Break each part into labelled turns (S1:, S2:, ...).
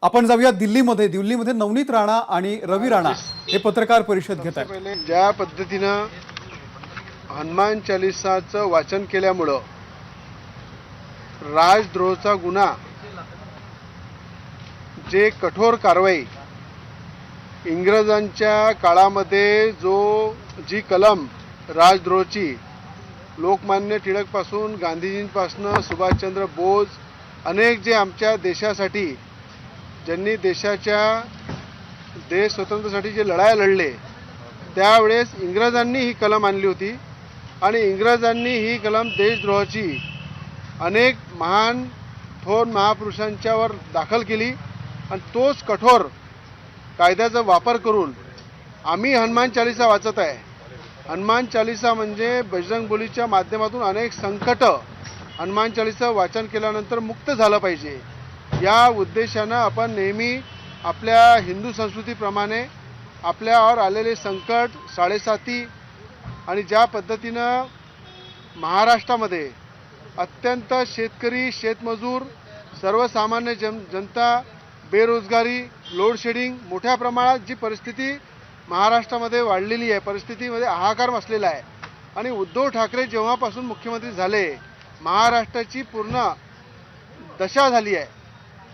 S1: आपण जाऊया दिल्लीमध्ये नवनीत राणा आणि रवी राणा हे पत्रकार परिषद घेत आहेत।
S2: पहिले ज्या पद्धतीनं हनुमान चालीसाचं वाचन केल्यामुळं राजद्रोहाचा गुन्हा, जे कठोर कारवाई इंग्रजांच्या काळामध्ये जी कलम राजद्रोहाची लोकमान्य टिळकपासून गांधीजींपासून सुभाषचंद्र बोस अनेक जे आमच्या देशासाठी ज्यांनी देश स्वतंत्रतेसाठी जे लढाया लढले त्यावेळेस इंग्रजांनी ही कलम आणली होती आणि इंग्रजांनी ही कलम देशद्रोहाची अनेक महान थोर महापुरुषांच्यावर दाखल केली आणि तोच कठोर कायद्याचा वापर करून आम्ही हनुमान चालीसा वाचत आहे। हनुमान चालीसा म्हणजे बजरंगबलीच्या माध्यमातून अनेक संकट हनुमान चालीसा वाचन केल्यानंतर मुक्त झालं पाहिजे या उद्देशानं आपण नेहमी आपल्या हिंदू संस्कृतीप्रमाणे आपल्यावर आलेले संकट साडेसाती आणि ज्या पद्धतीनं महाराष्ट्रामध्ये अत्यंत शेतकरी शेतमजूर सर्वसामान्य जनता बेरोजगारी लोड शेडिंग मोठ्या प्रमाणात जी परिस्थिती महाराष्ट्रामध्ये वाढलेली आहे, परिस्थितीमध्ये हाहाकार बसलेला आहे आणि उद्धव ठाकरे जेव्हापासून मुख्यमंत्री झाले महाराष्ट्राची पूर्ण दशा झाली आहे,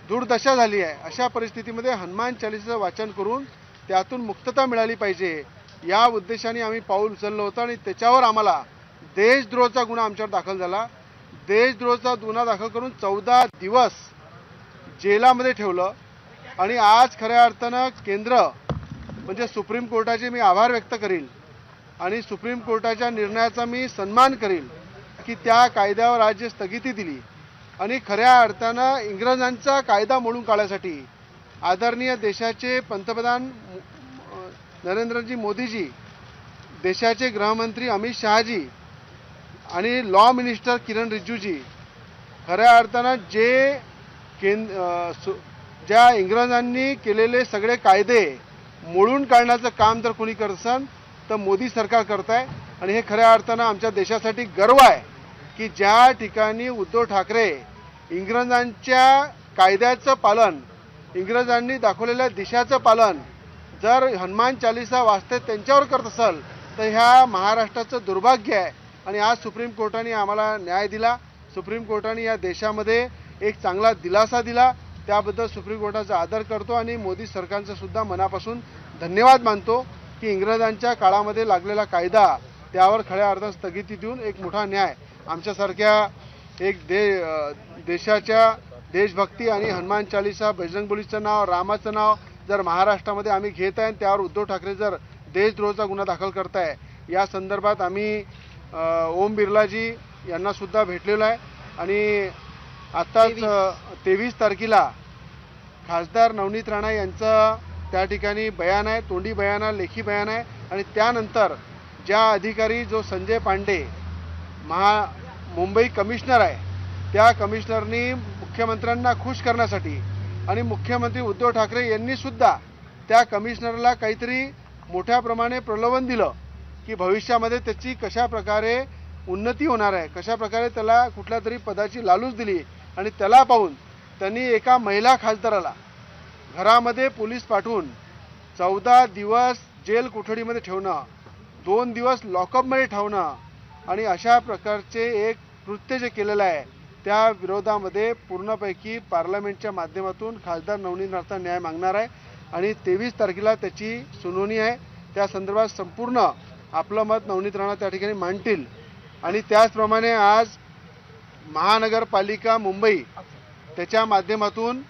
S2: दुर्दशा झाली आहे। अशा परिस्थितीमध्ये हनुमान चालीसाचं वाचन करून त्यातून मुक्तता मिळाली पाहिजे या उद्देशाने आम्ही पाऊल उचललं होतं आणि त्याच्यावर आम्हाला देशद्रोहाचा गुन्हा आमच्यावर दाखल झाला। देशद्रोहाचा गुन्हा दाखल करून 14 दिवस जेलामध्ये ठेवलं आणि आज खऱ्या अर्थानं केंद्र म्हणजे सुप्रीम कोर्टाचे मी आभार व्यक्त करील आणि सुप्रीम कोर्टाच्या निर्णयाचा मी सन्मान करील की त्या कायद्यावर आज जे स्थगिती दिली आणि खऱ्या अर्थानं इंग्रजांचा कायदा मोडून काढण्यासाठी आदरणीय देशाचे पंतप्रधान नरेंद्रजी मोदीजी, देशाचे गृहमंत्री अमित शहाजी आणि लॉ मिनिस्टर किरण रिजिजूजी खऱ्या अर्थानं ज्या इंग्रजांनी केलेले सगळे कायदे मोडून काढण्याचं काम जर कोणी करत असेल तर मोदी सरकार करत आहे आणि हे खऱ्या अर्थानं आमच्या देशासाठी गर्व आहे की ज्या ठिकाणी उद्धव ठाकरे इंग्रजांच्या कायद्याचं पालन, इंग्रजांनी दाखवलेल्या दिशाचं पालन जर हनुमान चालीसा वाचते त्यांच्यावर करत असेल तर ह्या महाराष्ट्राचं दुर्भाग्य आहे आणि आज सुप्रीम कोर्टाने आम्हाला न्याय दिला। सुप्रीम कोर्टाने या देशामध्ये एक चांगला दिलासा दिला, त्याबद्दल सुप्रीम कोर्टाचा आदर करतो आणि मोदी सरकारचं सुद्धा मनापासून धन्यवाद मानतो की इंग्रजांच्या काळामध्ये लागलेला कायदा त्यावर खऱ्या अर्थानं स्थगिती देऊन एक मोठा न्याय आमच्यासारख्या एक देशाच्या देशभक्ती आणि हनुमान चालीसा बजरंगबलीचं नाव रामाचं नाव जर महाराष्ट्रामध्ये आम्ही घेत आहे त्यावर उद्धव ठाकरे जर देशद्रोहाचा गुन्हा दाखल करताय या संदर्भात आम्ही ओम बिर्लाजी यांना सुद्धा भेटलेलो आहे आणि आत्ताच 23 तारखेला खासदार नवनीत राणा यांचं त्या ठिकाणी बयान आहे, तोंडी बयान आहे, लेखी बयान आहे आणि त्यानंतर ज्या अधिकारी जो संजय पांडे मुंबई कमिशनर आहे त्या कमिशनरनी मुख्यमंत्र्यांना खुश करण्यासाठी आणि मुख्यमंत्री उद्धव ठाकरे यांनी सुद्धा त्या कमिशनरला काहीतरी मोठ्या प्रमाणे प्रलोभन दिलं की भविष्यामध्ये त्याची कशा प्रकारे उन्नती होणार आहे, कशा प्रकारे त्याला कुठल्या तरी पदाची लालूच दिली आणि त्याला पाहून त्यांनी एका महिला खासदाराला घरामध्ये पोलीस पाठवून 14 दिवस जेल कोठडीमध्ये ठेवणं, 2 दिवस लॉकअपमध्ये ठेवणं आणि अशा प्रकारचे एक कृत्य जे केलेलं आहे त्या विरोधामध्ये पूर्णपैकी पार्लमेंटच्या माध्यमातून खासदार नवनीत राणा न्याय मागणार आहे आणि 23 तारखेला त्याची सुनावणी आहे। त्या संदर्भात संपूर्ण आपलं मत नवनीत राणा त्या ठिकाणी मांडतील आणि त्याचप्रमाणे आज महानगरपालिका मुंबई त्याच्या माध्यमातून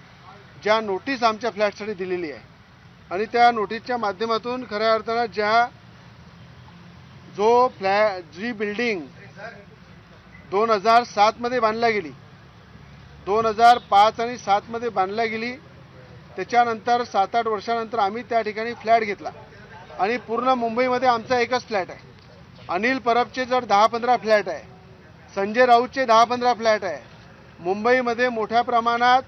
S2: ज्या नोटीस आमच्या फ्लॅटसाठी दिलेली आहे आणि त्या नोटीसच्या माध्यमातून खऱ्या अर्थानं जी बिल्डिंग 2007 मध्ये बांधल्या गेली, 2005 आणि 7 मध्ये बांधल्या गेली, त्याच्यानंतर 7-8 वर्षानंतर आम्ही त्या ठिकाणी फ्लॅट घेतला आणि पूर्ण मुंबईमध्ये आमचा एकच फ्लॅट आहे। अनिल परबचे जर 10-15 फ्लॅट आहे, संजय राऊतचे 10-15 फ्लॅट आहे। मुंबईमध्ये मोठ्या प्रमाणात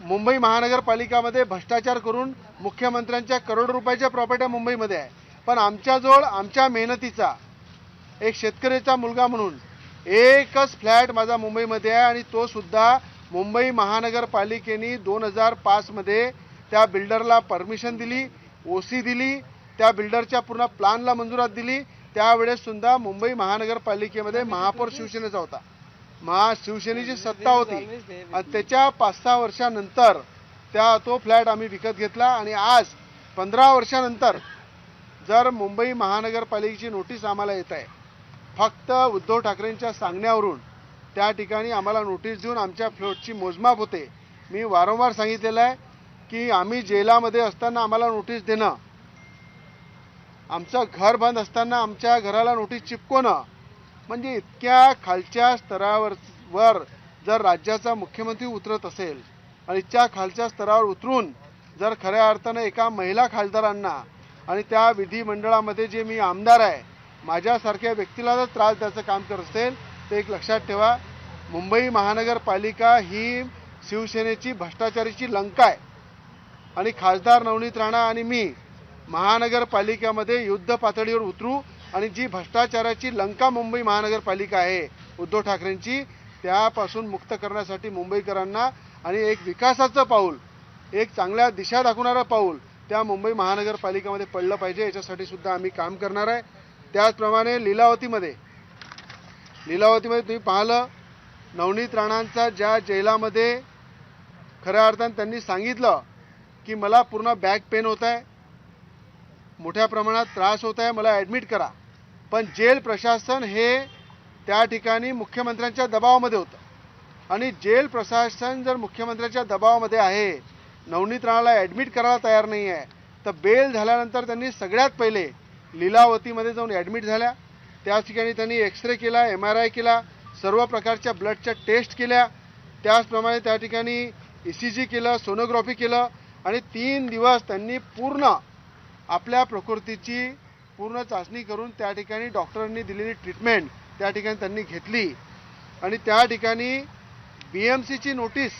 S2: मुंबई महानगरपालिकामध्ये भ्रष्टाचार करून मुख्यमंत्र्यांच्या करोडो रुपयाच्या प्रॉपर्ट्या मुंबईमध्ये आहे, पण आमच्याजवळ आमच्या मेहनतीचा एक शेतकऱ्याचा मुलगा म्हणून एकच फ्लॅट माझा मुंबईमध्ये आहे आणि तो सुद्धा मुंबई महानगरपालिकेने 2005 मध्ये त्या बिल्डरला परमिशन दिली, ओसी दिली, त्या बिल्डरच्या पूर्ण प्लॅनला मंजुरात दिली. त्यावेळेस सुद्धा मुंबई महानगरपालिकेमध्ये महापौर शिवसेनेचा होता, शिवसेनेची सत्ता होती. आणि त्याच्या 5-6 वर्षानंतर तो फ्लॅट आम्ही विकत घेतला. आणि आज 15 वर्षानंतर जर मुंबई महानगरपालिकेची नोटीस आम्हाला येत आहे, फक्त उद्धव ठाकरेंच्या सांगण्यावरून त्या ठिकाणी आम्हाला नोटीस देऊन आमच्या फ्लॅटची मोजमाप होते. मी वारंवार सांगितलेलं आहे की आम्ही जेलामध्ये असताना आम्हाला नोटीस देणं, आमचं घर बंद असताना आमच्या घराला नोटीस चिपकवणं, म्हणजे इतक्या खालच्या स्तरावर जर राज्याचा मुख्यमंत्री उतरत असेल आणि त्या खालच्या स्तरावर उतरून जर खऱ्या अर्थानं एका महिला खासदारांना आणि त्या विधिमंडळामध्ये जे मी आमदार आहे माझ्यासारख्या व्यक्तीला जर त्रास द्यायचं काम करत असेल तर एक लक्षात ठेवा, मुंबई महानगरपालिका ही शिवसेनेची भ्रष्टाचाराची लंका आहे. आणि खासदार नवनीत राणा आणि मी महानगरपालिकेमध्ये युद्ध पातळीवर उतरू आणि जी भ्रष्टाचाराची लंका मुंबई महानगरपालिका आहे उद्धव ठाकरेंची, त्यापासून मुक्त करण्यासाठी मुंबईकरांना आणि एक विकासाचं पाऊल, एक चांगल्या दिशा दाखवणारं पाऊल त्या मुंबई महानगरपालिकेमध्ये पडलं पाहिजे. याच्यासाठी सुद्धा आम्ही काम करणार आहे. त्याचप्रमाणे लीलावतीमध्ये तुम्ही पाहिलं, नवनीत राणांचा ज्या जेलामध्ये खऱ्या अर्थानं त्यांनी सांगितलं की मला पूर्ण बॅक पेन होत आहे, मोठ्या प्रमाणात त्रास होत आहे, मला ॲडमिट करा. पण जेल प्रशासन हे त्या ठिकाणी मुख्यमंत्र्यांच्या दबावामध्ये होतं. आणि जेल प्रशासन जर मुख्यमंत्र्यांच्या दबावामध्ये आहे, नवनीत राणाला ॲडमिट करायला तयार नाही आहे, तर बेल झाल्यानंतर त्यांनी सगळ्यात पहिले लीलावतीमध्ये जाऊन ॲडमिट झाल्या. त्या ठिकाणी त्यांनी एक्सरे केला, MRI केला, सर्व प्रकारच्या ब्लडच्या टेस्ट केल्या. त्याचप्रमाणे त्या ठिकाणी ECG केलं, सोनोग्राफी केलं. आणि 3 दिवस त्यांनी पूर्ण आपल्या प्रकृतीची पूर्ण चाचणी करून त्या ठिकाणी डॉक्टरांनी दिलेली ट्रीटमेंट त्या ठिकाणी त्यांनी घेतली. आणि त्या ठिकाणी BMCची नोटीस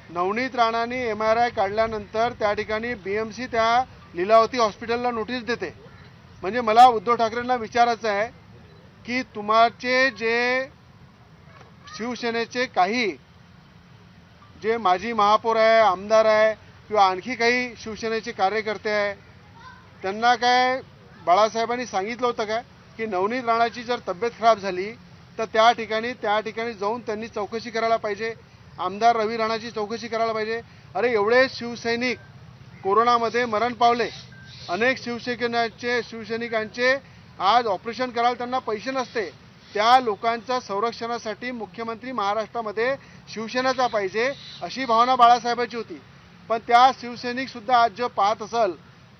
S2: नवनीत राणांनी MRI काढल्यानंतर त्या ठिकाणी BMC त्या लीलावती हॉस्पिटलला नोटीस देते. म्हणजे मला उद्धव ठाकरेंना विचारायचं आहे की तुमचे जे शिवसेनेचे काही जे माजी महापौर आहे, आमदार आहे किंवा आणखी काही शिवसेनेचे कार्यकर्ते आहे, त्यांना काय बाळासाहेबांनी सांगितलं होतं काय की नवनीत राणाची जर तब्येत खराब झाली तर त्या ठिकाणी जाऊन त्यांनी चौकशी करायला पाहिजे, आमदार रवी राणाची चौकशी करायला पाहिजे. अरे एवढे शिवसैनिक कोरोनामध्ये मरण पावले, अनेक शिवसैनिकांचे आज ऑपरेशन करायला त्यांना पैसे नसते. त्या लोकांच्या संरक्षणासाठी मुख्यमंत्री महाराष्ट्रामध्ये शिवसेनेचा पाहिजे अशी भावना बाळासाहेबांची होती. पण त्या शिवसैनिकसुद्धा आज जो पाहत असेल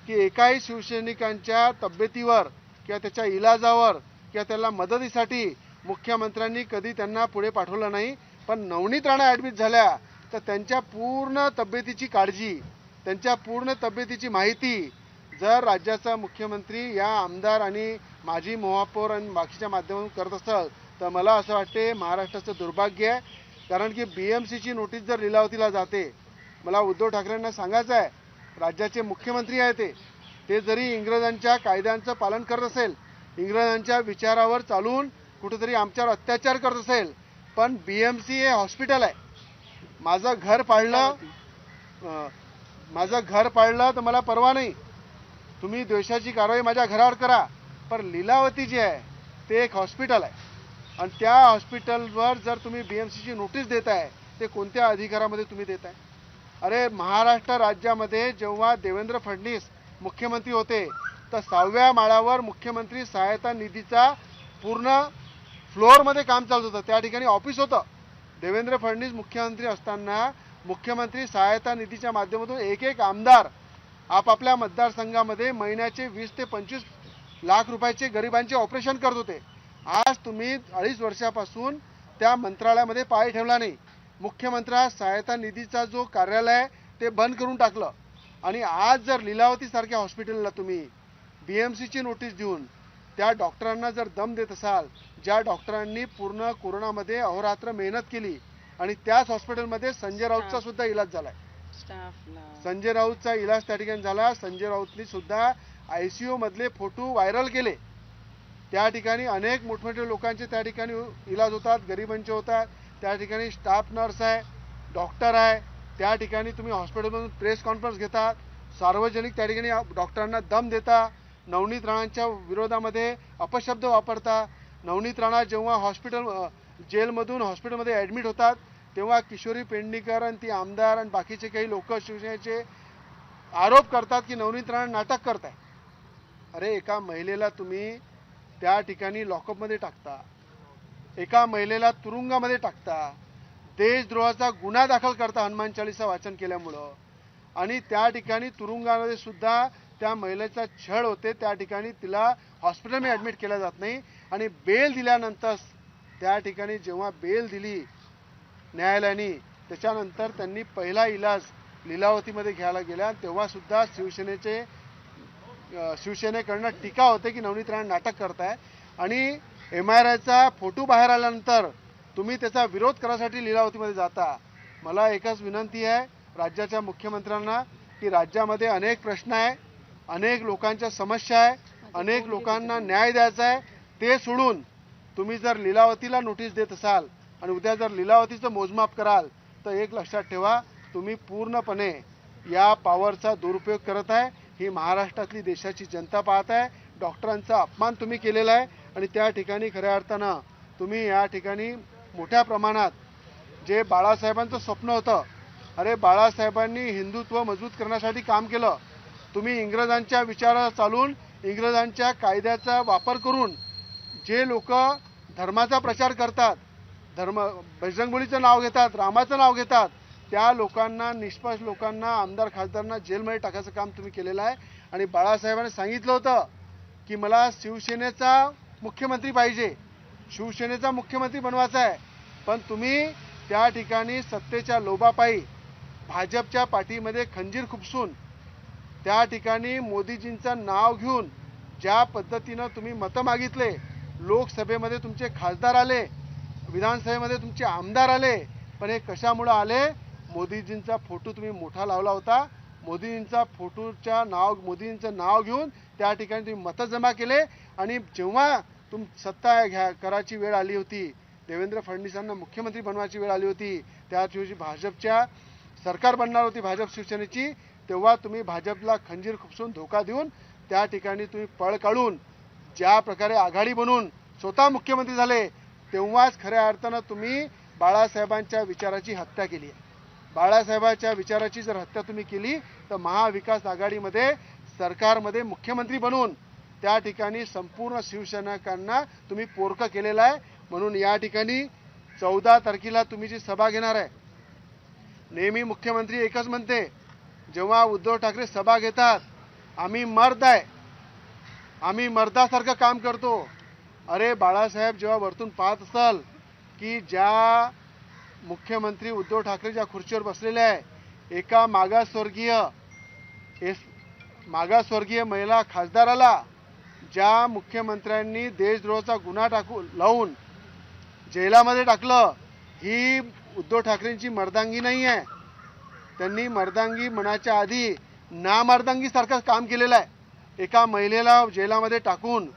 S2: की एकाही शिवसैनिकांच्या तब्येतीवर किंवा त्याच्या इलाजावर किंवा त्याला मदतीसाठी मुख्यमंत्र्यांनी कधी त्यांना पुढे पाठवलं नाही. पण नवनीत राणा ॲडमिट झाल्या तर त्यांच्या पूर्ण तब्येतीची काळजी, त्यांच्या पूर्ण तब्येतीची माहिती जर राज्याचा मुख्यमंत्री या आमदार आणि माजी महापौर आणि बाकीच्या माध्यमातून करत असेल तर मला असं वाटते महाराष्ट्राचं दुर्भाग्य आहे. कारण की BMCची नोटीस जर लीलावतीला जाते, मला उद्धव ठाकरेंना सांगायचं आहे, राज्याचे मुख्यमंत्री आहे ते जरी इंग्रजांच्या कायद्यांचं पालन करत असेल, इंग्रजांच्या विचारावर चालून कुठेतरी आमच्यावर अत्याचार करत असेल, पण BMC हे हॉस्पिटल आहे. माझं घर पाडलं तर मला परवा नाही, तुम्ही द्वेषाची कारवाई माझ्या घरावर करा, पण लीलावती जे आहे ते एक हॉस्पिटल आहे. आणि त्या हॉस्पिटलवर जर तुम्ही BMCची नोटीस देताय ते कोणत्या अधिकारामध्ये तुम्ही देताय? अरे महाराष्ट्र राज्यामध्ये जेव्हा देवेंद्र फडणवीस मुख्यमंत्री होते तर 6व्या माळ्यावर मुख्यमंत्री सहायता निधीचा पूर्ण फ्लोअरमध्ये काम चालत होतं, त्या ठिकाणी ऑफिस होतं. देवेंद्र फडणवीस मुख्यमंत्री असताना मुख्यमंत्री सहायता निधीच्या माध्यमातून एक आमदार आपापल्या मतदारसंघामध्ये महिन्याचे 20 ते 25 लाख रुपयाचे गरिबांचे ऑपरेशन करत होते. आज तुम्ही 2.5 वर्षापासून त्या मंत्रालयामध्ये पाय ठेवला नाही. मुख्यमंत्री सहायता निधीचा जो कार्यालय आहे ते बंद करून टाकलं. आणि आज जर लीलावतीसारख्या हॉस्पिटलला तुम्ही BMCची नोटीस देऊन त्या डॉक्टरांना जर दम देत असाल, ज्या डॉक्टरांनी पूर्ण कोरोनामध्ये अहोरात्र मेहनत केली आणि त्याच हॉस्पिटलमध्ये संजय राऊतचा सुद्धा इलाज झालाय, संजय राऊतचा इलाज त्या ठिकाणी झाला. संजय राऊतनी सुद्धा ICU मधले फोटो व्हायरल केले. त्या ठिकाणी अनेक मोठमोठ्या लोकांचे त्या ठिकाणी इलाज होतात, गरिबांचे होतात. त्या ठिकाणी स्टाफ नर्स आहे, डॉक्टर आहे, त्या ठिकाणी तुम्ही हॉस्पिटलमधून प्रेस कॉन्फरन्स घेतात, सार्वजनिक त्या ठिकाणी डॉक्टरांना दम देता, नवनीत राणांच्या विरोधामध्ये अपशब्द वापरता. नवनीत राणा जेव्हा जेलमधून हॉस्पिटलमध्ये ॲडमिट होतात तेव्हा किशोरी पेडणेकर आणि ती आमदार आणि बाकीचे काही लोक शिवसेनेचे आरोप करतात की नवनीत राणा नाटक करताय. अरे एका महिलेला तुम्ही त्या ठिकाणी लॉकअपमध्ये टाकता, एका महिलेला तुरुंगामध्ये टाकता, देशद्रोहाचा गुन्हा दाखल करता हनुमान चालीसा वाचन केल्यामुळं, आणि त्या ठिकाणी तुरुंगामध्ये सुद्धा त्या महिलेचा छळ होते. त्या ठिकाणी तिला हॉस्पिटलमध्ये ॲडमिट केलं जात नाही आणि बेल दिल्यानंतर त्या ठिकाणी जेव्हा बेल दिली न्यायालयाने त्याच्यानंतर त्यांनी पहिला इलाज लीलावतीमध्ये घ्यायला गेला. तेव्हा सुद्धा शिवसेनेकडनं टीका होते की नवनीत राणा नाटक करताय, आणि MRIचा फोटो बाहेर आल्यानंतर तुम्ही त्याचा विरोध करायसाठी लीलावतीमध्ये जाता. मला एकच विनंती आहे राज्याच्या मुख्यमंत्र्यांना की राज्यामध्ये अनेक प्रश्न आहे, अनेक लोकांच्या समस्या आहे, अनेक लोकांना न्याय द्यायचा आहे. ते सोडून तुम्ही जर लीलावतीला नोटीस देत असाल आणि उद्या जर लीलावतीचं मोजमाप कराल तर एक लक्षात ठेवा, तुम्ही पूर्णपणे या पॉवरचा दुरुपयोग करत आहे. ही महाराष्ट्रातली देशाची जनता पाहत आहे. डॉक्टरांचा अपमान तुम्ही केलेला आहे आणि त्या ठिकाणी खऱ्या अर्थानं तुम्ही या ठिकाणी मोठ्या प्रमाणात जे बाळासाहेबांचं स्वप्न होतं, अरे बाळासाहेबांनी हिंदुत्व मजबूत करण्यासाठी काम केलं. तुम्ही इंग्रजांच्या विचाराला चालून इंग्रजांच्या कायद्याचा वापर करून जे लोक धर्माचा प्रचार करतात, बजरंगबलीचं नाव घेतात, रामाचं नाव घेतात, त्या लोकांना, निष्पक्ष लोकांना, आमदार खासदारांना जेलमध्ये टाकायचं काम तुम्ही केलेलं आहे. आणि बाळासाहेबांनी सांगितलं होतं की मला शिवसेनेचा मुख्यमंत्री पाहिजे, शिवसेनेचा मुख्यमंत्री बनवायचा आहे. पण तुम्ही त्या ठिकाणी सत्तेच्या लोभापायी भाजपच्या पाठीमध्ये खंजीर खुपसून त्या ठिकाणी मोदीजींचं नाव घेऊन ज्या पद्धतीनं तुम्ही मतं मागितले, लोकसभेमध्ये तुमचे खासदार आले, विधानसभेमध्ये तुमचे आमदार आले, पण हे कशामुळं आले? मोदीजींचा फोटो तुम्ही मोठा लावला होता. मोदींचं नाव घेऊन त्या ठिकाणी तुम्ही मतं जमा केले. आणि जेव्हा सत्ता करायची वेळ आली होती, देवेंद्र फडणवीसांना मुख्यमंत्री बनवायची वेळ आली होती, त्या दिवशी भाजपच्या सरकार बनणार होती भाजप शिवसेनेची, तेव्हा तुम्ही भाजपला खंजीर खुपसून धोका देऊन त्या ठिकाणी तुम्ही पळ काढून ज्या प्रकारे आघाडी बनवून स्वतः मुख्यमंत्री झाले, तेव्हाच खऱ्या अर्थानं तुम्ही बाळासाहेबांच्या विचाराची हत्या केली आहे. बाळासाहेबांच्या विचाराची जर हत्या तुम्ही केली तर महाविकास आघाडीमध्ये सरकारमध्ये मुख्यमंत्री बनवून त्या ठिकाणी संपूर्ण शिवसैनिकांना तुम्ही पोरकं केलेलं आहे. म्हणून या ठिकाणी 14 तारखेला तुम्ही जी सभा घेणार आहे, नेहमी मुख्यमंत्री एकच म्हणते, जेव्हा उद्धव ठाकरे सभा घेतात, आम्ही मर्द आहे, आम्ही मर्दासारखं काम करतो. अरे बाळासाहेब जेव्हा वरतून पाहत असाल की ज्या मुख्यमंत्री उद्धव ठाकरे ज्या खुर्चीवर बसलेले आहे, एका मागासवर्गीय महिला खासदाराला ज्या मुख्यमंत्र्यांनी देशद्रोहाचा गुन्हा लावून जेलामध्ये टाकलं, ही उद्धव ठाकरेंची मर्दांगी नाही आहे. त्यांनी मर्दांगी म्हणायच्या आधी नामर्दांगीसारखं काम केलेलं आहे. एका महिलेला जेलामध्ये टाकून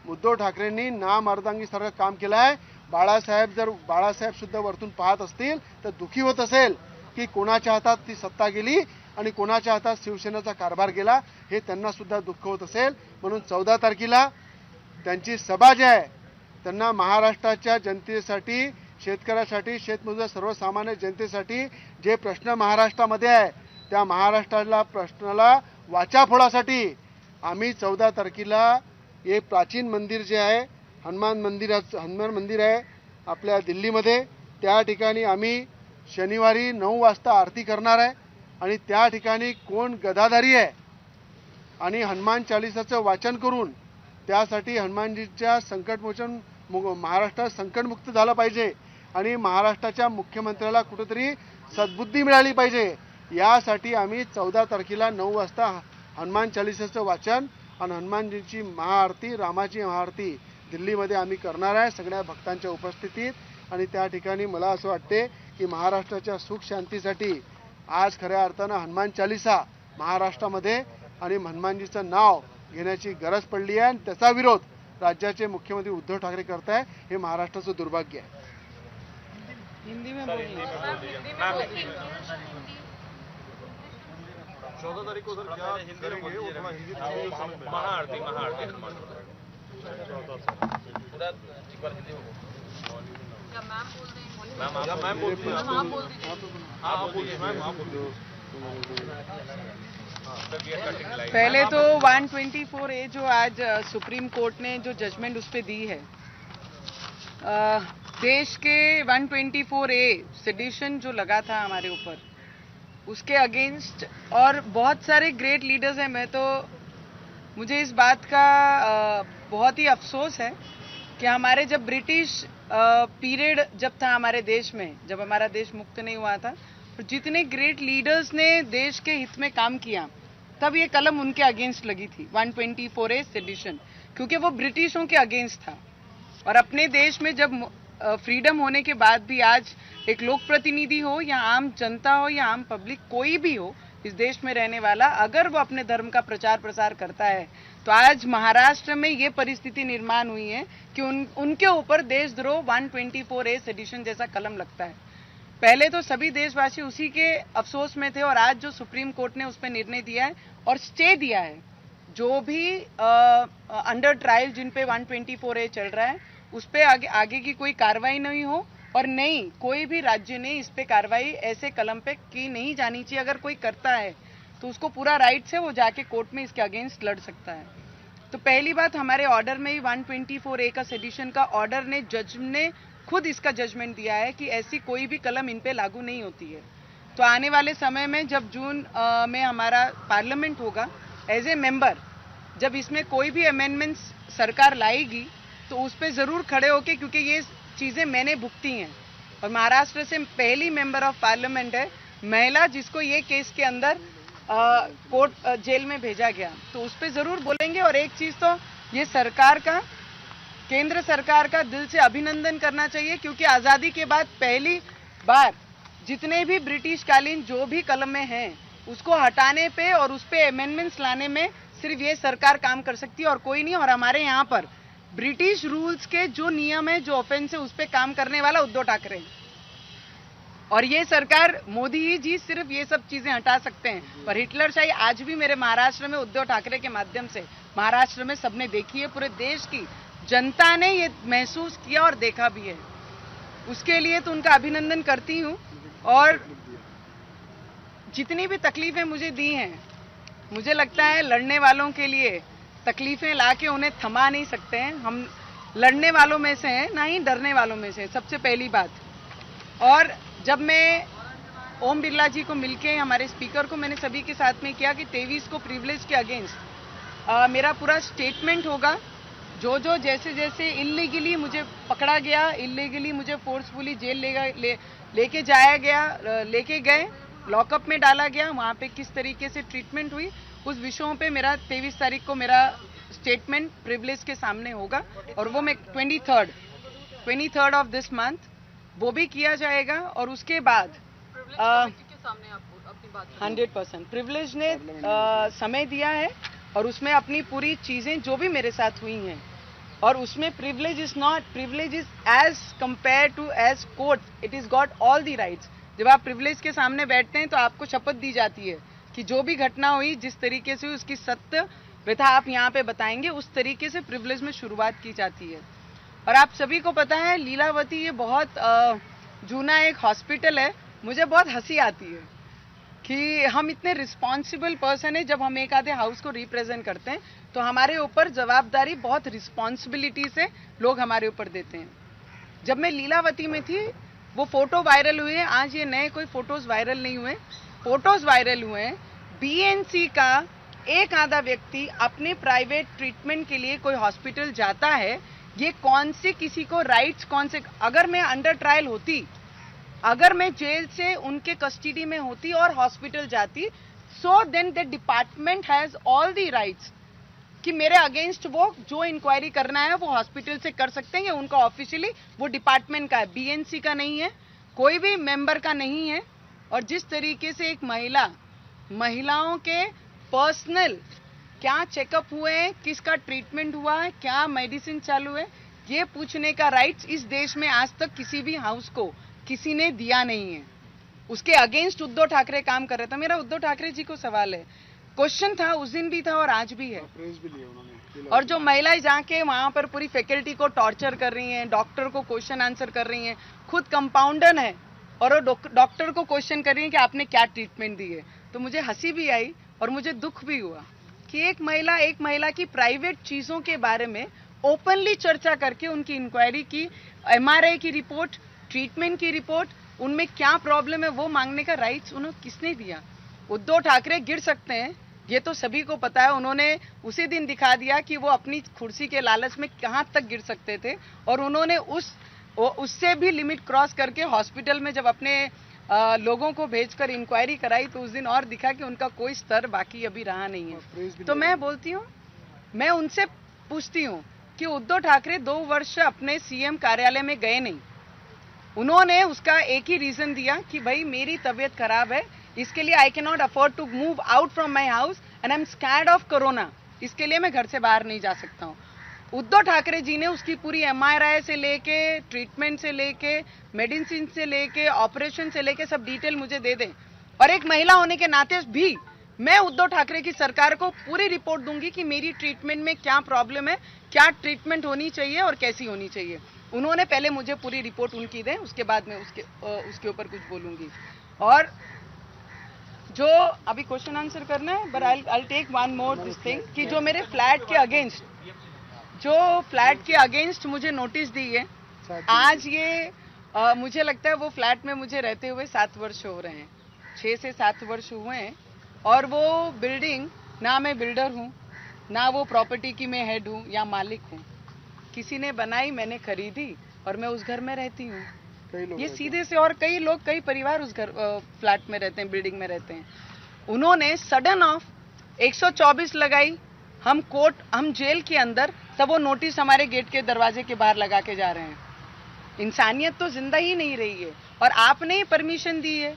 S2: उद्धव ठाकरेंनी नामर्दांगीसारखं काम केलं आहे. बाळासाहेब सुद्धा वरतून पाहत असतील तर दुःखी होत असेल की कोणाच्या हातात ती सत्ता गेली आणि कोणाच्या हातात शिवसेनेचा कारभार गेला, हे त्यांना सुद्धा दुःख होत असेल. म्हणून 14 तारखेला त्यांची सभा जी आहे, त्यांना महाराष्ट्राच्या जनतेसाठी, शेतकऱ्यासाठी, शेतमजूर सर्वसामान्य जनतेसाठी जे प्रश्न महाराष्ट्रामध्ये आहे, त्या महाराष्ट्राला प्रश्नाला वाचा फोडासाठी आम्ही 14 तारखेला हे प्राचीन मंदिर जे आहे, हनुमान मंदिर आहे आपल्या दिल्लीमध्ये, त्या ठिकाणी आम्ही शनिवारी 9 वाजता आरती करणार आहे. आणि त्या ठिकाणी कोण गदाधारी आहे आणि हनुमान चालिसाचं वाचन करून त्यासाठी हनुमानजीच्या संकटमोचन महाराष्ट्रात संकटमुक्त झालं पाहिजे आणि महाराष्ट्राच्या मुख्यमंत्र्याला कुठेतरी सद्बुद्धी मिळाली पाहिजे. यासाठी आम्ही 14 तारखेला 9 वाजता हनुमान चालिसाचं वाचन आणि हनुमानजीची महाआरती, रामाची महाआरती दिल्लीमध्ये आम्ही करणार आहे सगळ्या भक्तांच्या उपस्थितीत. आणि त्या ठिकाणी मला असं वाटते की महाराष्ट्राच्या सुख शांतीसाठी आज खऱ्या अर्थानं हनुमान चालिसा महाराष्ट्रामध्ये आणि हनुमानजीचं नाव घेण्याची गरज पडली आहे. आणि त्याचा विरोध राज्याचे मुख्यमंत्री उद्धव ठाकरे करताय, हे महाराष्ट्राचं दुर्भाग्य आहे.
S3: हिंदी में बोलिए।
S4: 14 तारीख को सर क्या करेंगे वो थोड़ा हिंदी महाआरती हनुमान पूरा एक बार हिंदी में मैम बोल रही हैं आप बोल दीजिए मैम आप बोल दो।
S3: पहले तो 124A जो आज सुप्रीम कोर्ट ने जो जजमेंट उस पे दी है, देश के 124A सेडिशन जो लगा था हमारे ऊपर, उसके अगेंस्ट और बहुत सारे ग्रेट लीडर्स हैं। मुझे इस बात का बहुत ही अफसोस है कि हमारे जब ब्रिटिश पीरियड जब था हमारे देश में, जब हमारा देश मुक्त नहीं हुआ था, तो जितने ग्रेट लीडर्स ने देश के हित में काम किया, तब ये कलम उनके अगेंस्ट लगी थी 124A सेडिशन, क्योंकि वो ब्रिटिशों के अगेंस्ट था। और अपने देश में जब फ्रीडम होने के बाद भी आज एक लोक प्रतिनिधि हो या आम जनता हो या आम पब्लिक, कोई भी हो इस देश में रहने वाला, अगर वो अपने धर्म का प्रचार प्रसार करता है, तो आज महाराष्ट्र में ये परिस्थिति निर्माण हुई है कि उनके ऊपर देशद्रोह 124A सेडिशन जैसा कलम लगता है। पहले तो सभी देशवासी उसी के अफसोस में थे, और आज जो सुप्रीम कोर्ट ने उस पर निर्णय दिया है और स्टे दिया है, जो भी अंडर ट्रायल जिन पे 124A चल रहा है, उस पे आगे की कोई कार्रवाई नहीं हो, और नहीं कोई भी राज्य ने इस पे कार्रवाई ऐसे कलम पे की नहीं जानी चाहिए। अगर कोई करता है तो उसको पूरा राइट है, वो जाके कोर्ट में इसके अगेंस्ट लड़ सकता है। तो पहली बात, हमारे ऑर्डर में ही 124A का सेडिशन का ऑर्डर ने, जज ने खुद इसका जजमेंट दिया है कि ऐसी कोई भी कलम इन पे लागू नहीं होती है। तो आने वाले समय में जब जून में हमारा पार्लियामेंट होगा, एज ए मेंबर जब इसमें कोई भी अमेंडमेंट्स सरकार लाएगी, तो उस पर ज़रूर खड़े होके, क्योंकि ये चीज़ें मैंने भुगती हैं, और महाराष्ट्र से पहली मेंबर ऑफ पार्लियामेंट है महिला जिसको ये केस के अंदर कोर्ट जेल में भेजा गया, तो उस पर ज़रूर बोलेंगे। और एक चीज़ तो ये सरकार का, केंद्र सरकार का दिल से अभिनंदन करना चाहिए, क्योंकि आज़ादी के बाद पहली बार जितने भी ब्रिटिश कालीन जो भी कलमें हैं, उसको हटाने पे और उस पर अमेंडमेंट्स लाने में सिर्फ ये सरकार काम कर सकती है और कोई नहीं। और हमारे यहाँ पर ब्रिटिश रूल्स के जो नियम है, जो ऑफेंस है, उस पर काम करने वाला उद्धव ठाकरे, और ये सरकार मोदी ही जी सिर्फ ये सब चीजें हटा सकते हैं। पर हिटलरशाही आज भी मेरे महाराष्ट्र में उद्धव ठाकरे के माध्यम से महाराष्ट्र में सबने देखी है, पूरे देश की जनता ने ये महसूस किया और देखा भी है। उसके लिए तो उनका अभिनंदन करती हूँ। और जितनी भी तकलीफें मुझे दी हैं, मुझे लगता है लड़ने वालों के लिए तकलीफें लाके उन्हें थमा नहीं सकते हैं। हम लड़ने वालों में से हैं, ना ही डरने वालों में से, सबसे पहली बात। और जब मैं ओम बिरला जी को मिलके, हमारे स्पीकर को, मैंने सभी के साथ में किया कि 23 को प्रिविलेज के अगेंस्ट मेरा पूरा स्टेटमेंट होगा। जो जैसे जैसे इल्लीगली मुझे पकड़ा गया, इल्लीगली मुझे फोर्सफुली जेल लेके जाया गया, लेके गए, लॉकअप में डाला गया, वहाँ पे किस तरीके से ट्रीटमेंट हुई, उस विषयों पे मेरा 23 तारीख को मेरा स्टेटमेंट प्रिविलेज के सामने होगा। और वो मैं 23rd ऑफ दिस मंथ वो भी किया जाएगा। और उसके बाद 100% प्रिविलेज ने समय दिया है, और उसमें अपनी पूरी चीज़ें जो भी मेरे साथ हुई हैं, और उसमें privilege is as compared to as court, it is got all the rights. जब आप प्रिविलेज के सामने बैठते हैं तो आपको शपथ दी जाती है कि जो भी घटना हुई, जिस तरीके से हुई, उसकी सत्य व्यथा आप यहाँ पे बताएंगे। उस तरीके से प्रिविलेज में शुरुआत की जाती है। और आप सभी को पता है, लीलावती ये बहुत जूना एक हॉस्पिटल है। मुझे बहुत हंसी आती है कि हम इतने रिस्पॉन्सिबल पर्सन है, जब हम एक आधे हाउस को रिप्रेजेंट करते हैं तो हमारे ऊपर जवाबदारी बहुत रिस्पॉन्सिबिलिटी से लोग हमारे ऊपर देते हैं। जब मैं लीलावती में थी, वो फोटो वायरल हुए हैं। आज ये नए कोई फोटोज वायरल नहीं हुए, फोटोज वायरल हुए हैं। बीएनसी का एक आधा व्यक्ति अपने प्राइवेट ट्रीटमेंट के लिए कोई हॉस्पिटल जाता है, ये कौन से किसी को राइट्स, कौन से, अगर मैं अंडर ट्रायल होती, अगर मैं जेल से उनके कस्टडी में होती और हॉस्पिटल जाती, so then the department has all the rights कि मेरे अगेंस्ट वो जो इंक्वायरी करना है वो हॉस्पिटल से कर सकते हैं, या उनका ऑफिशियली वो डिपार्टमेंट का है, बीएनसी का नहीं है, कोई भी मेंबर का नहीं है। और जिस तरीके से एक महिलाओं के पर्सनल क्या चेकअप हुए हैं, किसका ट्रीटमेंट हुआ है, क्या मेडिसिन चालू है, ये पूछने का राइट्स इस देश में आज तक किसी भी हाउस को किसी ने दिया नहीं है। उसके अगेंस्ट उद्धव ठाकरे काम कर रहे थे। मेरा उद्धव ठाकरे जी को सवाल है, क्वेश्चन था उस दिन भी था और आज भी है।
S2: प्रेस भी लिया उन्होंने।
S3: और जो महिलाएं जाके वहां पर पूरी फैकल्टी को टॉर्चर कर रही हैं, डॉक्टर को क्वेश्चन आंसर कर रही हैं, खुद कंपाउंडर है और वो डॉक्टर को क्वेश्चन कर रही हैं कि आपने क्या ट्रीटमेंट दी है। तो मुझे हंसी भी आई और मुझे दुख भी हुआ कि एक महिला की प्राइवेट चीजों के बारे में ओपनली चर्चा करके उनकी इंक्वायरी की, एमआरआई की रिपोर्ट, ट्रीटमेंट की रिपोर्ट, उनमें क्या प्रॉब्लम है वो मांगने का राइट्स उन्हें किसने दिया? उद्धव ठाकरे गिर सकते हैं, ये तो सभी को पता है। उन्होंने उसी दिन दिखा दिया कि वो अपनी कुर्सी के लालच में कहां तक गिर सकते थे और उन्होंने उससे भी लिमिट क्रॉस करके हॉस्पिटल में जब अपने लोगों को भेजकर इंक्वायरी कराई तो उस दिन और दिखा कि उनका कोई स्तर बाकी अभी रहा नहीं है। तो मैं बोलती हूँ, मैं उनसे पूछती हूँ कि उद्धव ठाकरे 2 वर्ष अपने सीएम कार्यालय में गए नहीं। उन्होंने उसका एक ही रीजन दिया कि भाई मेरी तबीयत खराब है, इसके लिए I can not afford to move out from my house and I am scared of corona, इसके लिए मैं घर से बाहर नहीं जा सकता हूँ। उद्धव ठाकरे जी ने उसकी पूरी एमआरआई से लेके, ट्रीटमेंट से लेके, मेडिसिन से लेके, ऑपरेशन से लेके सब डिटेल मुझे दे दें। और एक महिला होने के नाते भी मैं उद्धव ठाकरे की सरकार को पूरी रिपोर्ट दूंगी कि मेरी ट्रीटमेंट में क्या प्रॉब्लम है, क्या ट्रीटमेंट होनी चाहिए और कैसी होनी चाहिए। उन्होंने पहले मुझे पूरी रिपोर्ट उनकी दें, उसके बाद मैं उसके ऊपर कुछ बोलूंगी। और जो अभी क्वेश्चन आंसर करना है, but I take one more this thing कि जो मेरे फ्लैट के अगेंस्ट मुझे नोटिस दी है, आज ये मुझे लगता है वो फ्लैट में मुझे रहते हुए 7 वर्ष हो रहे हैं, 6 से 7 वर्ष हुए हैं। और वो बिल्डिंग, ना मैं बिल्डर हूँ, ना वो प्रॉपर्टी की मैं हेड हूँ या मालिक हूँ, किसी ने बनाई, मैंने खरीदी और मैं उस घर में रहती हूँ। ये सीधे से, और कई परिवार उस घर फ्लैट में रहते हैं, बिल्डिंग में रहते हैं। उन्होंने सडन ऑफ 124 लगाई, हम जेल के अंदर, तब वो नोटिस हमारे गेट के दरवाजे के बाहर लगा के जा रहे हैं। इंसानियत तो जिंदा ही नहीं रही है। और आपने ही परमिशन दी है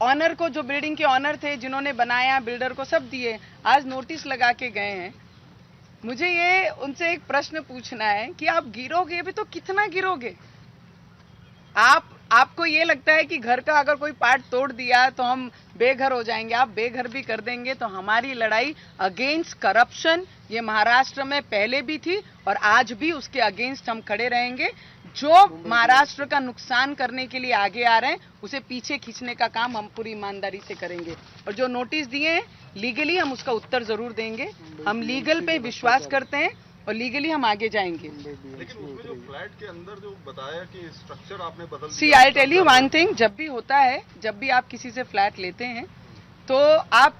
S3: ऑनर को, जो बिल्डिंग के ऑनर थे, जिन्होंने बनाया, बिल्डर को सब दिए, आज नोटिस लगा के गए हैं। मुझे ये उनसे एक प्रश्न पूछना है कि आप गिरोगे भी तो कितना गिरोगे? आपको ये लगता है कि घर का अगर कोई पार्ट तोड़ दिया तो हम बेघर हो जाएंगे? आप बेघर भी कर देंगे तो हमारी लड़ाई अगेंस्ट करप्शन ये महाराष्ट्र में पहले भी थी और आज भी उसके अगेंस्ट हम खड़े रहेंगे। जो महाराष्ट्र का नुकसान करने के लिए आगे आ रहे हैं उसे पीछे खींचने का काम हम पूरी ईमानदारी से करेंगे। और जो नोटिस दिए हैं लीगली हम उसका उत्तर जरूर देंगे। हम लीगल पे विश्वास करते हैं और लीगली हम आगे जाएंगे।
S5: लेकिन उसमें जो फ्लैट के अंदर जो बताया कि स्ट्रक्चर आपने बदल दिया।
S3: See I tell you one thing, जब भी होता है, जब भी आप किसी से फ्लैट लेते हैं तो आप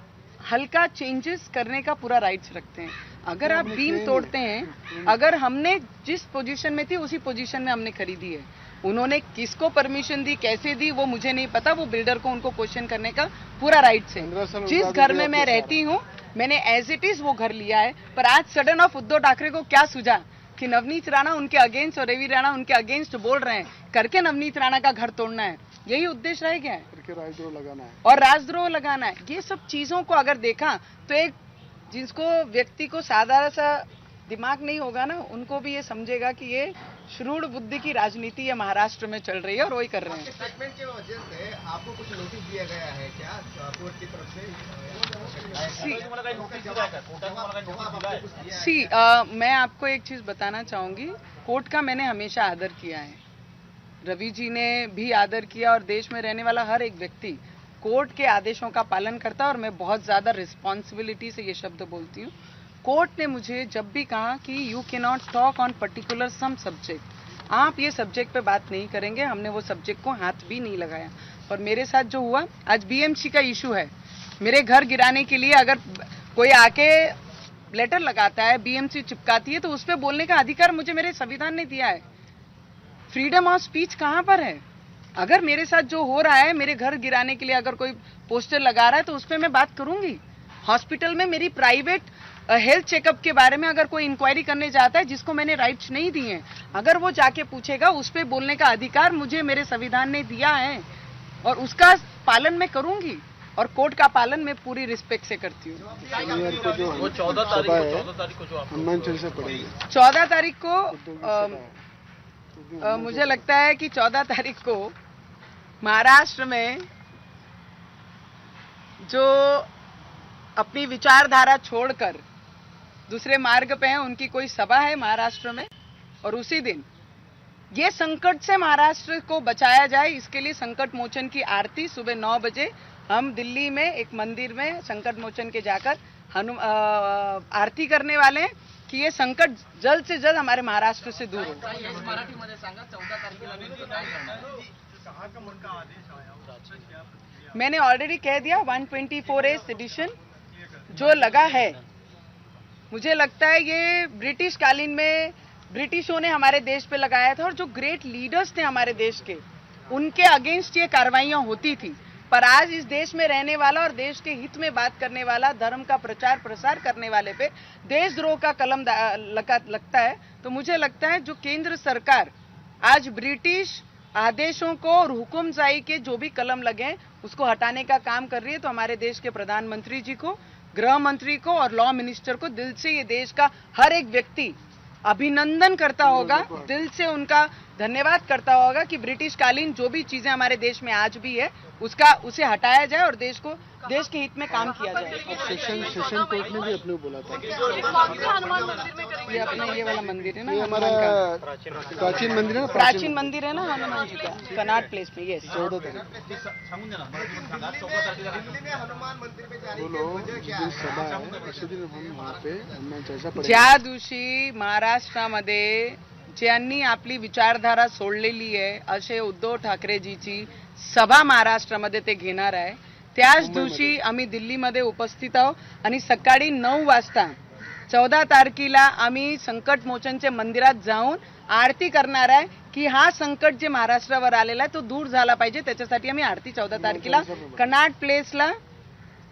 S3: हल्का चेंजेस करने का पूरा राइट्स रखते हैं। अगर आप बीम तोड़ते हैं, अगर हमने जिस पोजीशन में थी उसी पोजीशन में हमने खरीदी है, उन्होंने किसको परमिशन दी, कैसे दी, वो मुझे नहीं पता, वो बिल्डर को उनको क्वेश्चन करने का पूरा राइट्स है। जिस घर में मैं रहती हूँ मैंने एज इट इज वो घर लिया है। पर आज सडन ऑफ उद्धव ठाकरे को क्या सूझा कि नवनीत राणा उनके अगेंस्ट और रवि राणा उनके अगेंस्ट बोल रहे हैं, करके नवनीत राणा का घर तोड़ना है, यही उद्देश्य रह गया है,
S2: करके राजद्रोह लगाना है
S3: और राजद्रोह लगाना है। ये सब चीजों को अगर देखा तो एक जिसको व्यक्ति को साधारण सा दिमाग नहीं होगा ना, उनको भी ये समझेगा कि ये श्रूड बुद्धि की राजनीति है महाराष्ट्र में चल रही है और वही कर रहे हैं।
S6: स्टेटमेंट की वजह से आपको कुछ नोटिस दिया गया है क्या कोर्ट की तरफ से?
S3: मैं आपको एक चीज बताना चाहूंगी, कोर्ट का मैंने हमेशा आदर किया है, रवि जी ने भी आदर किया और देश में रहने वाला हर एक व्यक्ति कोर्ट के आदेशों का पालन करता है। और मैं बहुत ज्यादा रिस्पॉन्सिबिलिटी से ये शब्द बोलती हूँ। कोर्ट ने मुझे जब भी कहा कि you can not talk on particular some subject, आप ये सब्जेक्ट पे बात नहीं करेंगे, हमने वो सब्जेक्ट को हाथ भी नहीं लगाया। और मेरे साथ जो हुआ, आज बीएमसी का इशू है, मेरे घर गिराने के लिए अगर कोई आके लेटर लगाता है, बीएमसी चिपकाती है, तो उस पर बोलने का अधिकार मुझे मेरे संविधान ने दिया है। फ्रीडम ऑफ स्पीच कहाँ पर है? अगर मेरे साथ जो हो रहा है, मेरे घर गिराने के लिए अगर कोई पोस्टर लगा रहा है तो उस पर मैं बात करूंगी। हॉस्पिटल में मेरी प्राइवेट हेल्थ चेकअप के बारे में अगर कोई इंक्वायरी करने जाता है जिसको मैंने राइट्स नहीं दिए, अगर वो जाके पूछेगा, उस पर बोलने का अधिकार मुझे मेरे संविधान ने दिया है और उसका पालन मैं करूंगी और कोर्ट का पालन मैं पूरी रिस्पेक्ट से करती हूँ।
S5: वो 14 तारीख को जो आप
S2: हनुमान चालीसा पढ़ेंगे
S3: 14 तारीख को मुझे लगता है कि 14 तारीख को महाराष्ट्र में जो अपनी विचारधारा छोड़कर दूसरे मार्ग पे हैं उनकी कोई सभा है महाराष्ट्र में, और उसी दिन ये संकट से महाराष्ट्र को बचाया जाए इसके लिए संकट मोचन की आरती सुबह 9 बजे हम दिल्ली में एक मंदिर में संकट मोचन के जाकर आरती करने वाले हैं कि ये संकट जल्द से जल्द हमारे महाराष्ट्र से दूर हो। मैंने ऑलरेडी कह दिया 124A सेडिशन जो लगा है, मुझे लगता है ये ब्रिटिश कालीन में ब्रिटिशों ने हमारे देश पे लगाया था और जो ग्रेट लीडर्स थे हमारे देश के उनके अगेंस्ट ये कार्रवाइयां होती थी। पर आज इस देश में रहने वाला और देश के हित में बात करने वाला, धर्म का प्रचार प्रसार करने वाले पे देशद्रोह का कलम लगता है। तो मुझे लगता है जो केंद्र सरकार आज ब्रिटिश आदेशों को और हुकुमशाही के जो भी कलम लगे हैं उसको हटाने का काम कर रही है, तो हमारे देश के प्रधानमंत्री जी को, गृह मंत्री को और लॉ मिनिस्टर को दिल से ये देश का हर एक व्यक्ति अभिनंदन करता होगा, दिल से उनका धन्यवाद करता होगा कि ब्रिटिश कालीन जो भी चीजें हमारे देश में आज भी है उसे हटाया जाए और देश के हित में काम किया जाए।
S2: सेशन कोर्ट ने भी अपने बोला था
S3: ये अपना ये वाला मंदिर है ना,
S2: ये हमारा प्राचीन मंदिर है ना,
S3: प्राचीन मंदिर है ना हनुमान जी का, कनाट प्लेस में। यस,
S2: 14 तारीख
S6: हनुमान मंदिर में जाने
S2: बोलो जिस सभा है उसी दिन हम वहाँ पे हनुमान चालीसा पढ़ेंगे।
S3: ज्या दिवशी महाराष्ट्रामध्ये ज्यांनी आपली विचारधारा सोडलेली आहे असे उद्धव ठाकरेजीची सभा महाराष्ट्रामध्ये ते घेणार आहे, त्याच दिवशी आम्ही दिल्लीमध्ये उपस्थित आहोत आणि सकाळी 9 वाजता 14 तारखेला आम्ही संकट मोचनच्या मंदिरात जाऊन आरती करणार आहे की हा संकट जे महाराष्ट्रावर आलेला आहे तो दूर झाला पाहिजे, त्याच्यासाठी आम्ही आरती 14 तारखेला कनाट प्लेसला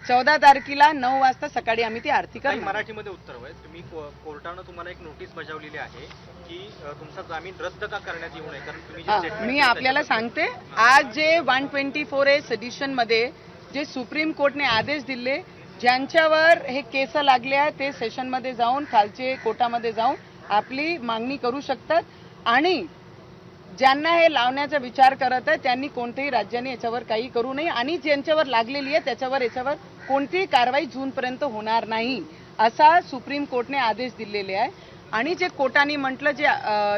S3: 14 तारखेला 9 वाजता सकाळी आम्ही ती आरती करणार।
S4: मराठीमध्ये उत्तर हवंय, तुम्ही कोर्टानं तुम्हाला एक नोटीस बजावलेली आहे की तुमचा जामीन रद्द का करण्यात येऊ नये, कारण तुम्ही जे statement
S3: मी
S4: केलं
S3: आपल्याला सांगते, आज जे 124A सेडिशन मध्ये जे सुप्रीम कोर्टने आदेश दिले, ज्यांच्यावर हे केस लागले आहेत ते सेशन मध्ये जाऊन खालचे कोर्टामध्ये जाऊन आपली मागणी करू शकतात आणि ज्यांना हे लावण्याचा विचार करत आहे त्यांनी कोणत्याही राज्याने याच्यावर काही करू नये आणि ज्यांच्यावर लागलेली आहे त्याच्यावर याच्यावर कोणतीही कारवाई जूनपर्यंत होणार नाही असा सुप्रीम कोर्टने आदेश दिलेले आहे। आणि जे कोर्टाने म्हटलं, जे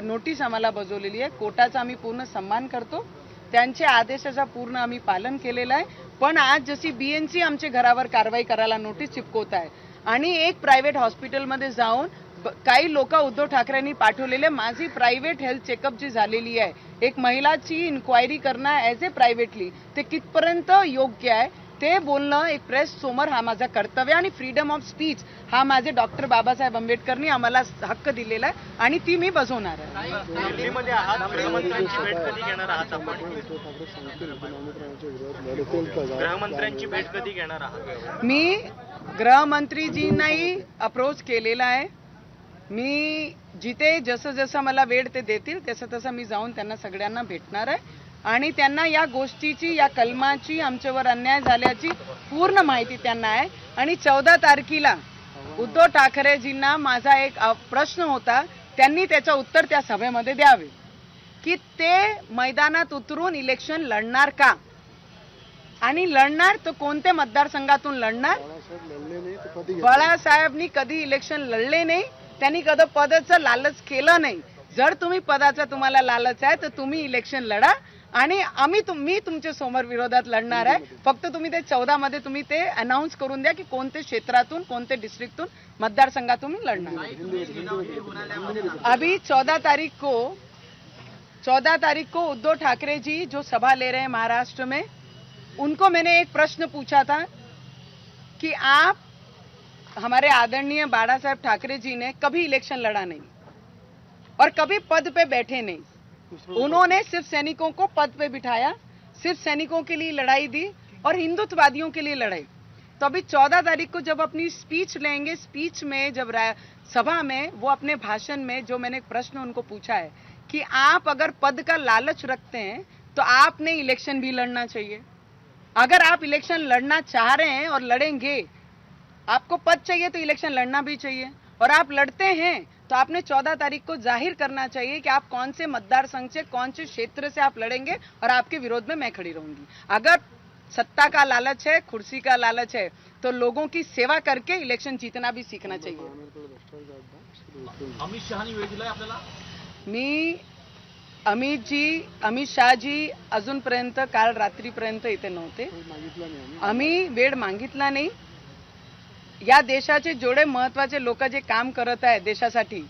S3: नोटीस आम्हाला बजावलेली आहे, कोर्टाचा आम्ही पूर्ण सन्मान करतो, त्यांच्या आदेशाचा पूर्ण आम्ही पालन केलेलं आहे। पण आज जशी BNC आमच्या घरावर कारवाई करायला नोटीस चिपकवत आहे आणि एक प्रायव्हेट हॉस्पिटलमध्ये जाऊन काही लोक उद्धव ठाकरेंनी पाठवलेले माझी प्रायव्हेट हेल्थ चेकअप जी झालेली आहे, एक महिलाची इन्क्वायरी करणं ॲज ए प्रायव्हेटली, ते कितपर्यंत योग्य आहे ते बोलणं एक प्रेस समोर हा माझा कर्तव्य आणि फ्रीडम ऑफ स्पीच हा माझे डॉक्टर बाबासाहेब आंबेडकरनी आम्हाला हक्क दिलेला आहे आणि ती मी बजावणार आहे।
S4: दिल्लीमध्ये आहात, गृहमंत्र्यांची भेट कधी घेणार आहात आपण? गृहमंत्र्यांची भेट कधी घेणार आहात?
S3: मी गृहमंत्रीजींनाही अप्रोच केलेला आहे, मी जिथे जसं जसं मला वेळ ते देतील तसं तसं मी जाऊन त्यांना सगळ्यांना भेटणार आहे आणि त्यांना या गोष्टीची, या कलमाची, आमच्यावर अन्याय झाल्याची पूर्ण माहिती त्यांना आहे। आणि 14 तारखेला उद्धव ठाकरेजींना माझा एक प्रश्न होता, त्यांनी त्याचं उत्तर त्या सभेमध्ये द्यावे की ते मैदानात उतरून इलेक्शन लढणार का आणि लढणार तर कोणत्या मतदारसंघातून लढणार। बाळासाहेबांनी कधी इलेक्शन लढले नाही, त्यांनी कधी पदाचं लालच केलं नाही। जर तुम्ही पदाचा तुम्हाला लालच आहे तर तुम्ही इलेक्शन लढा आणि मी तुमच्या समोर विरोधात लढणार आहे, फक्त तुम्ही ते 14 मध्ये तुम्ही ते अनाउन्स करून द्या की कोणत्या क्षेत्रातून, कोणत्या डिस्ट्रिक्टतून, मतदारसंघातून लढणार। अभी 14 तारीख को उद्धव ठाकरे जी जो सभा ले रहे हैं महाराष्ट्र में, उनको मैंने एक प्रश्न पूछा था कि आप, हमारे आदरणीय बाला साहेब ठाकरे जी ने कभी इलेक्शन लड़ा नहीं और कभी पद पे बैठे नहीं, उन्होंने सिर्फ सैनिकों को पद पे बिठाया, सिर्फ सैनिकों के लिए लड़ाई दी और हिंदुत्ववादियों के लिए लड़ाई। तो अभी 14 तारीख को जब अपनी स्पीच लेंगे, स्पीच में जब सभा में वो अपने भाषण में जो मैंने प्रश्न उनको पूछा है कि आप अगर पद का लालच रखते हैं तो आपने इलेक्शन भी लड़ना चाहिए। अगर आप इलेक्शन लड़ना चाह रहे हैं और लड़ेंगे, आपको पद चाहिए तो इलेक्शन लड़ना भी चाहिए, और आप लड़ते हैं तो आपने 14 तारीख को जाहिर करना चाहिए कि आप कौन से मतदार संघ से, कौन से क्षेत्र से आप लड़ेंगे, और आपके विरोध में मैं खड़ी रहूंगी। अगर सत्ता का लालच है, कुर्सी का लालच है, तो लोगों की सेवा करके इलेक्शन जीतना भी सीखना चाहिए।
S4: अमित शहानी वेळ दिलाय आपल्याला?
S3: मी अमित शहाजी अजूनपर्यंत काल रात्रीपर्यंत इथे नव्हते। आम्ही वेळ मागितला नाही। या देशाचे जेवढे महत्वाचे लोक जे काम करत आहे देशासाठी,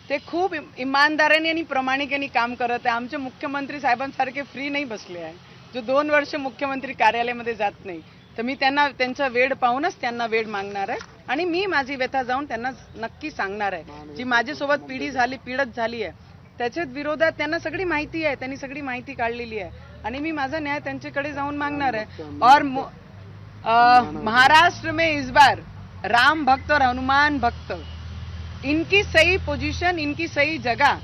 S3: ते खूप इमानदारीने आणि प्रामाणिकपणे काम करत आहे। आमचे मुख्यमंत्री साहेबांसारखे फ्री नाही बसले आहे, जो 2 वर्ष मुख्यमंत्री कार्यालयामध्ये जात नाही। तर मी त्यांचा वेळ पाहूनच त्यांना वेळ मागणार आहे, आणि मी माझी व्यथा जाऊन त्यांना नक्की सांगणार आहे। जी माझ्यासोबत पीडित झाली आहे त्याच्या विरोधात त्यांना सगळी माहिती आहे, त्यांनी सगळी माहिती काढलेली आहे, आणि मी माझा न्याय त्यांच्याकडे जाऊन मागणार आहे। और महाराष्ट्र में इस बार राम भक्त और हनुमान भक्त, इनकी सही पोजीशन, इनकी सही जगह,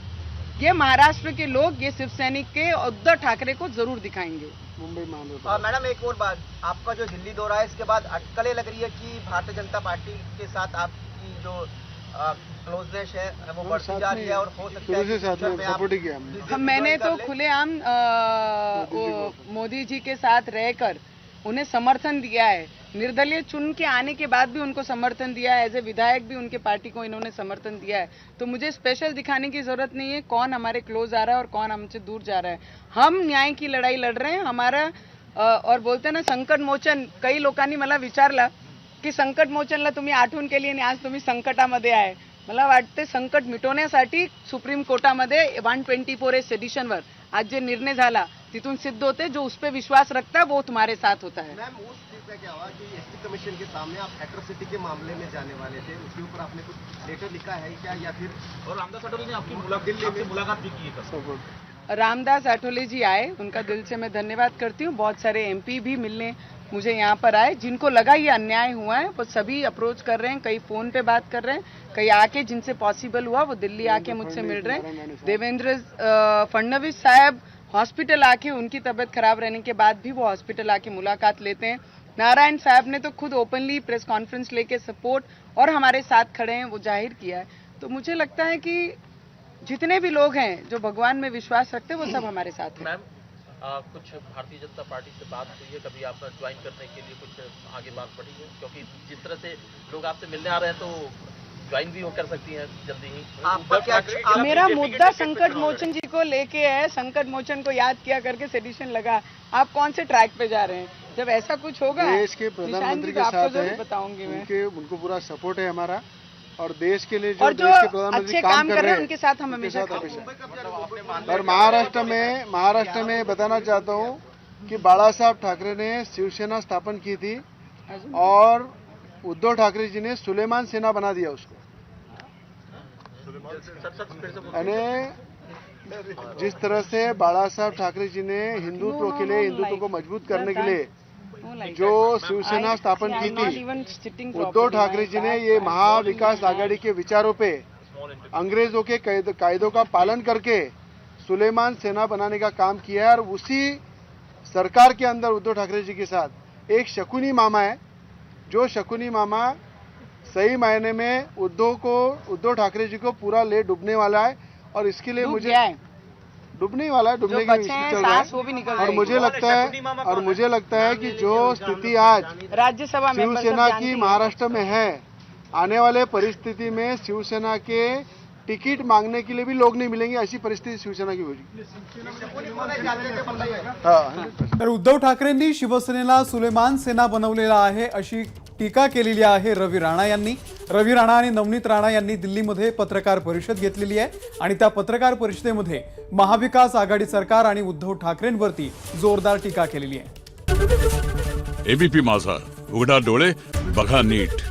S3: ये महाराष्ट्र के लोग, ये शिव सैनिक के उद्धव ठाकरे को जरूर दिखाएंगे।
S6: मैडम एक और बात, आपका जो दिल्ली दौरा है इसके बाद अटकलें लग रही है कि भारतीय जनता पार्टी के साथ आपकी जो क्लोजनेस है वो बढ़ती जा रही है, और हो सकता है कि फ्यूचर में आप
S3: मैंने तो खुलेआम मोदी जी के साथ रहकर उन्हें समर्थन दिया है। निर्दलीय चुन के आने के बाद भी उनको समर्थन दिया है, एज ए विधायक भी उनके पार्टी को इन्होंने समर्थन दिया है। तो मुझे स्पेशल दिखाने की जरूरत नहीं है कौन हमारे क्लोज आ रहा है और कौन हमसे दूर जा रहा है। हम न्याय की लढाई लढ रहे हैं। हमारा और बोलते ना संकट मोचन, काही लोकांनी मला विचारलं की संकट मोचनला तुम्ही आठवण केली आणि आज तुम्ही संकटामध्ये आहे। मला वाटते संकट मिटवण्यासाठी सुप्रीम कोर्टामध्ये 124A सेडिशनवर आज जे निर्णय झाला तिथून सिद्ध होते, जो उस पे विश्वास रखता है वो तुम्हारे साथ होता है।
S6: मैम उस चीज का क्या हुआ कि एसटी कमीशन के सामने आप एट्रोसिटी के मामले में जाने वाले थे, उसके ऊपर आपने कुछ लेटर लिखा है क्या, या फिर
S4: और रामदास आठवले ने आपकी मुलाकात भी की है?
S3: रामदास आठवले जी आए, उनका दिल से मैं धन्यवाद करती हूँ। बहुत सारे MP भी मिलने मुझे यहाँ पर आए, जिनको लगा ये अन्याय हुआ है वो सभी अप्रोच कर रहे हैं, कई फोन पे बात कर रहे हैं, कई आके जिनसे पॉसिबल हुआ वो दिल्ली आके मुझसे मिल रहे हैं। देवेंद्र फडणवीस साहब हॉस्पिटल आके, उनकी तबीयत खराब रहने के बाद भी वो हॉस्पिटल आके मुलाकात लेते हैं। नारायण साहब ने तो खुद ओपनली प्रेस कॉन्फ्रेंस लेके सपोर्ट और हमारे साथ खड़े हैं वो जाहिर किया है। तो मुझे लगता है कि जितने भी लोग हैं जो भगवान में विश्वास रखते हैं वो सब हमारे साथ हैं।
S7: मैम कुछ भारतीय जनता पार्टी से बात हुई है, कभी आपका ज्वाइन करने के लिए कुछ आगे बात बढ़ी है? क्योंकि जिस तरह से लोग आपसे मिलने आ रहे हैं तो ज्वाइन भी हो कर सकती हैं जल्दी ही।
S3: मेरा मुद्दा संकट मोचन जी को लेके है। संकट मोचन को याद किया करके सेडिशन लगा। आप कौन से ट्रैक पे जा रहे हैं? जब ऐसा कुछ होगा
S2: देश के प्रधानमंत्री के साथ है,
S3: बताऊंगी मैं।
S2: उनको पूरा सपोर्ट है हमारा, और देश के लिए
S3: और
S2: जो
S3: जो
S2: देश के प्रधानमंत्री
S3: अच्छे काम कर रहे हैं उनके साथ हम हमेशा खड़े हैं।
S2: और महाराष्ट्र में बताना चाहता हूँ कि बाला साहब ठाकरे ने शिवसेना स्थापन की थी, और उद्धव ठाकरे जी ने सुलेमान सेना बना दिया उसको। यानी जिस तरह से बाला साहब ठाकरे जी ने हिंदुत्व के लिए, हिंदुत्व को मजबूत करने के लिए जो शिवसेना स्थापन की थी, उद्धव ठाकरे जी ने ये महाविकास आघाड़ी के विचारों पे अंग्रेजों के कायदों का पालन करके सुलेमान सेना बनाने का काम किया है। और उसी सरकार के अंदर उद्धव ठाकरे जी के साथ एक शकुनी मामा है, जो शकुनी मामा सही मायने में उद्धव ठाकरे जी को पूरा ले डूबने वाला है। और इसके लिए मुझे डूबने वाला है, डूबने की स्थिति चल रहा है। और मुझे लगता है कि जो स्थिति आज
S3: राज्यसभा में
S2: शिवसेना की महाराष्ट्र में है, आने वाले परिस्थिति में शिवसेना के टिकट मांगने के लिए भी लोग नहीं मिलेंगे, ऐसी परिस्थिती शिवसेना की होगी।
S1: तर उद्धव ठाकरेंनी शिवसेनेला सुलेमान सेना बनवलेला आहे अशी टीका केलेली आहे रवी राणा यांनी। रवी राणा आणि नवनीत राणा यांनी दिल्लीमध्ये पत्रकार परिषद घेतलेली आहे, आणि त्या पत्रकार परिषदेमध्ये महाविकास आघाडी सरकार आणि उद्धव ठाकरेंवरती जोरदार टीका केलेली आहे।
S8: एबीपी माझा, उघडा डोळे बघा नीट।